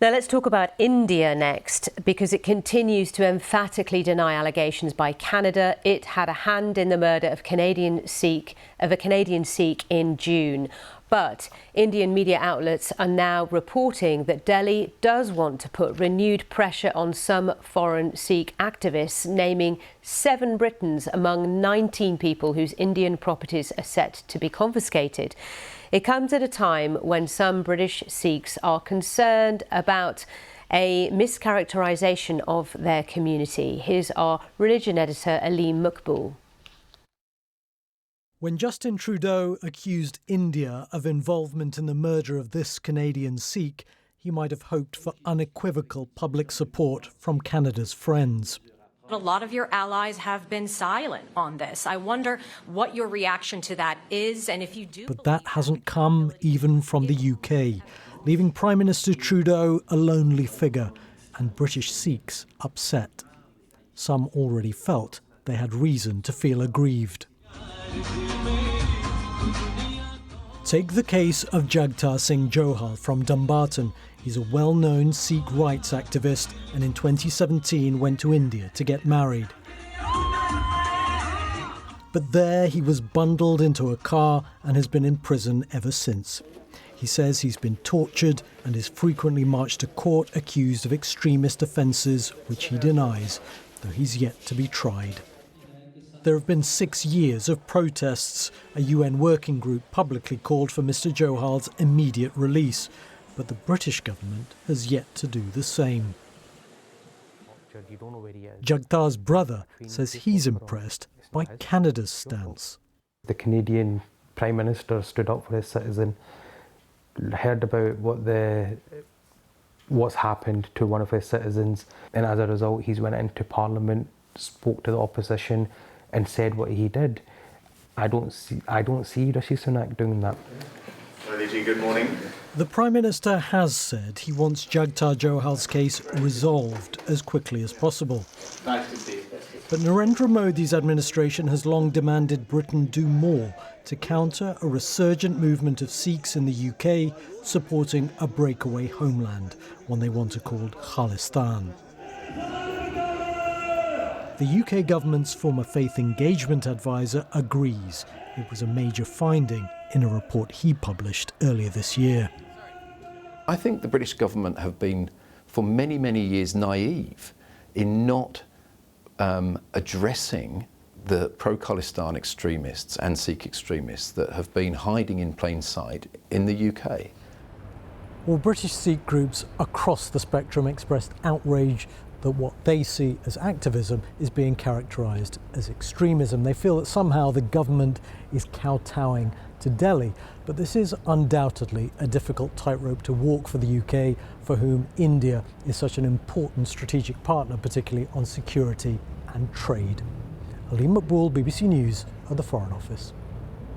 Now let's talk about India next, because it continues to emphatically deny allegations by Canada it had a hand in the murder of a Canadian Sikh in June. But Indian media outlets are now reporting that Delhi does want to put renewed pressure on some foreign Sikh activists, naming 7 Britons among 19 people whose Indian properties are set to be confiscated. It comes at a time when some British Sikhs are concerned about a mischaracterisation of their community. Here's our religion editor, Aleem Maqbool. When Justin Trudeau accused India of involvement in the murder of this Canadian Sikh, he might have hoped for unequivocal public support from Canada's friends. A lot of your allies have been silent on this. I wonder what your reaction to that is, and if you do. But that hasn't come even from the UK, leaving Prime Minister Trudeau a lonely figure and British Sikhs upset. Some already felt they had reason to feel aggrieved. Take the case of Jagtar Singh Johal from Dumbarton. He's a well-known Sikh rights activist and in 2017 went to India to get married. But there he was bundled into a car and has been in prison ever since. He says he's been tortured and is frequently marched to court accused of extremist offences, which he denies, though he's yet to be tried. There have been 6 years of protests. A UN working group publicly called for Mr. Johal's immediate release, but the British government has yet to do the same. Jagtar's brother says he's impressed by Canada's stance. The Canadian Prime Minister stood up for his citizen, heard about what's happened to one of his citizens, and as a result he's went into Parliament, spoke to the opposition and said what he did. I don't see Rishi Sunak doing that. Good morning. The Prime Minister has said he wants Jagtar Johal's case resolved as quickly as possible. Nice to see you. But Narendra Modi's administration has long demanded Britain do more to counter a resurgent movement of Sikhs in the UK supporting a breakaway homeland, one they want to call Khalistan. The UK government's former faith engagement advisor agrees. It was a major finding in a report he published earlier this year. I think the British government have been, for many, many years, naive in not addressing the pro-Khalistan extremists and Sikh extremists that have been hiding in plain sight in the UK. Well, British Sikh groups across the spectrum expressed outrage that what they see as activism is being characterised as extremism. They feel that somehow the government is kowtowing to Delhi. But this is undoubtedly a difficult tightrope to walk for the UK, for whom India is such an important strategic partner, particularly on security and trade. Aleem Maqbool, BBC News at the Foreign Office.